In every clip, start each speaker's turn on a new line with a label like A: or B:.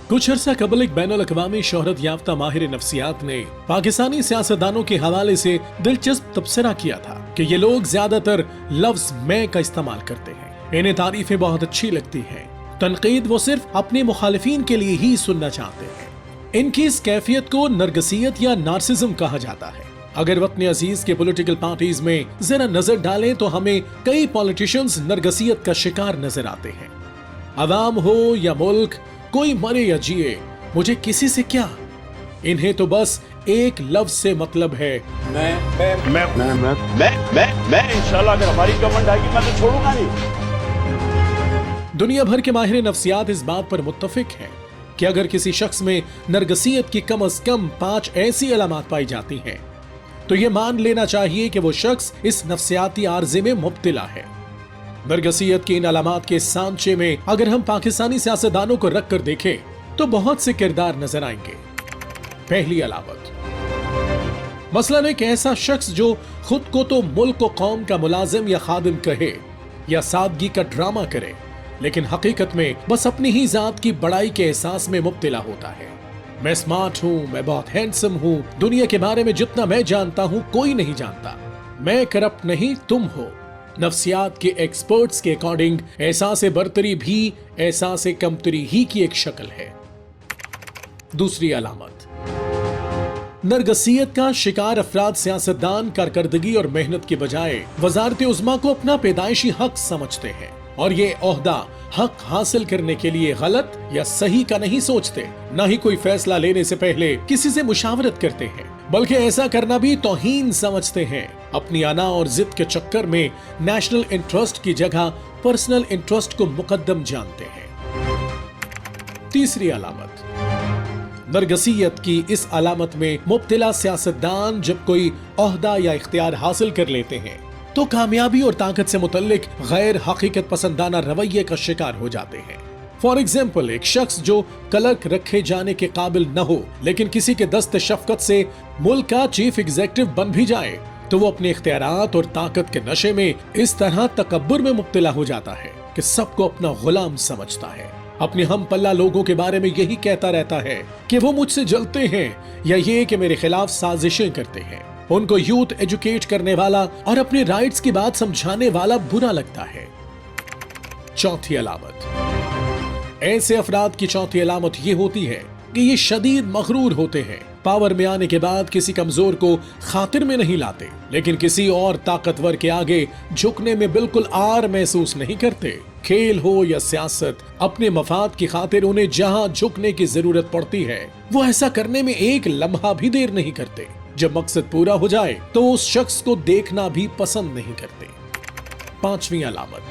A: कुछ अरसा कबल एक बैनुल अक़वामी शोहरत याफ्ता माहिर नफ्सियात ने पाकिस्तानी सियासतदानों के हवाले से दिलचस्प तबसरा किया था कि ये लोग ज्यादातर लफ्ज मैं का इस्तेमाल करते हैं। इन्हें तारीफें बहुत अच्छी लगती हैं, तनकीद वो सिर्फ अपने मुखालिफिन के लिए ही सुनना चाहते हैं। इनकी इस कैफियत को नरगसियत या नार्सिज्म कहा जाता है। अगर वतन अजीज के पॉलिटिकल पार्टीज में जरा नजर डालें तो हमें कई पॉलिटिशियंस नरगसियत का शिकार नजर आते हैं। अवाम हो या मुल्क, कोई मरे या जिए, मुझे किसी से क्या। इन्हें तो बस एक लफ्ज से मतलब है
B: मैं इंशाल्लाह अगर हमारी गवर्नमेंट आएगी मैं तो छोड़ूंगा नहीं।
A: दुनिया भर के माहिर नफ्सियात इस बात पर मुत्तफिक हैं कि अगर किसी शख्स में नरगसियत की कम से कम 5 ऐसी अलामात पाई जाती हैं तो ये मान लेना चाहिए कि वो शख्स इस नफ्सियाती आर्जे में मुब्तला है। नरगसियत की इन अलामात के सांचे में अगर हम पाकिस्तानी सियासतदानों को रख कर देखें तो बहुत से किरदार नजर आएंगे। पहली अलामत, मसलन एक ऐसा शख्स जो खुद को तो मुल्क व कौम का मुलाजिम या खादिम कहे या सादगी का ड्रामा करे, लेकिन हकीकत में बस अपनी ही जात की बड़ाई के एहसास में मुब्तला होता है। मैं स्मार्ट हूँ, मैं बहुत हैंडसम हूँ, दुनिया के बारे में जितना मैं जानता हूँ कोई नहीं जानता, मैं करप्ट नहीं तुम हो। नफ्सियात के एक्सपर्ट्स के अकॉर्डिंग एहसास बरतरी भी एहसास कमतरी ही की एक शक्ल है। दूसरी अलामत, नरगसियत का शिकार अफराद सियासतदान कारकर्दगी और मेहनत के बजाय वजारत उज़्मा को अपना पैदाइशी हक समझते हैं और ये ओहदा हक हासिल करने के लिए गलत या सही का नहीं सोचते, न ही कोई फैसला लेने से पहले किसी से मुशावरत करते हैं, बल्कि ऐसा करना भी तौहीन समझते हैं। अपनी अना और जिद के चक्कर में नेशनल इंटरेस्ट की जगह पर्सनल इंटरेस्ट को मुकद्दम जानते हैं। तीसरी अलामत, नरगसियत की इस अलामत में मुब्तला सियासतदान जब कोई ओहदा या इख्तियार हासिल कर लेते हैं तो कामयाबी और ताकत से मुतल्लिक गैर हकीकत पसंदाना रवैये का शिकार हो जाते हैं। फॉर एग्जाम्पल, एक शख्स जो कलक रखे जाने के काबिल न हो लेकिन किसी के दस्त शफकत से मुल्क का चीफ एग्जीक्यूटिव बन भी जाए तो वो अपने इख्तियारात और ताकत के नशे में इस तरह तकब्बुर में मुब्तला हो जाता है कि सबको अपना गुलाम समझता है। अपने हम पल्ला लोगों के बारे में यही कहता रहता है कि वो मुझसे जलते हैं या ये कि मेरे खिलाफ साजिशें करते हैं। उनको यूथ एजुकेट करने वाला और अपने राइट्स की बात समझाने वाला बुरा लगता है। चौथी अलामत, ऐसे अफराद की चौथी अलामत ये होती है कि ये शदीद मगरूर होते हैं। पावर में आने के बाद किसी कमजोर को खातिर में नहीं लाते, लेकिन किसी और ताकतवर के आगे झुकने में बिल्कुल आर महसूस नहीं करते। खेल हो या सियासत, अपने मफाद की खातिर उन्हें जहां झुकने की जरूरत पड़ती है वो ऐसा करने में एक लम्हा भी देर नहीं करते। जब मकसद पूरा हो जाए तो उस शख्स को देखना भी पसंद नहीं करते। पांचवी अलामत,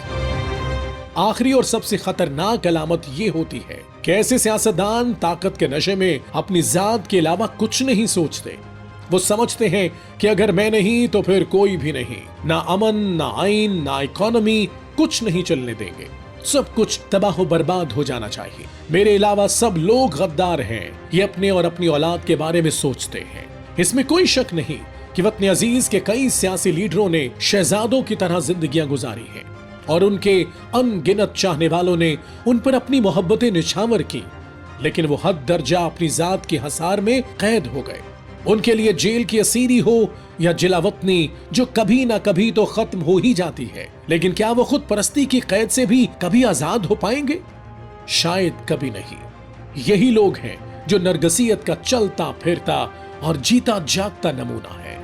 A: आखिरी और सबसे खतरनाक अलामत ये होती है कि ऐसे सियासतदान ताकत के नशे में अपनी जात के अलावा कुछ नहीं सोचते। वो समझते हैं कि अगर मैं नहीं तो फिर कोई भी नहीं, ना अमन, ना आइन, ना इकोनॉमी, कुछ नहीं चलने देंगे, सब कुछ तबाह बर्बाद हो जाना चाहिए। मेरे अलावा सब लोग गद्दार हैं, ये अपने और अपनी औलाद के बारे में सोचते हैं। इसमें कोई शक नहीं कि वतन अजीज के कई सियासी लीडरों ने शहजादों की तरह जिंदगियां गुजारी हैं और उनके अनगिनत चाहने वालों ने उन पर अपनी मोहब्बतें निछावर की, लेकिन वो हद दर्जा अपनी जात की हसार में कैद हो गए। उनके लिए जेल की असीरी हो या जिलावतनी जो कभी ना कभी तो खत्म हो ही जाती है, लेकिन क्या वो खुद परस्ती की कैद से भी कभी आजाद हो पाएंगे? शायद कभी नहीं। यही लोग हैं जो नरगसियत का चलता फिरता और जीता जागता नमूना है।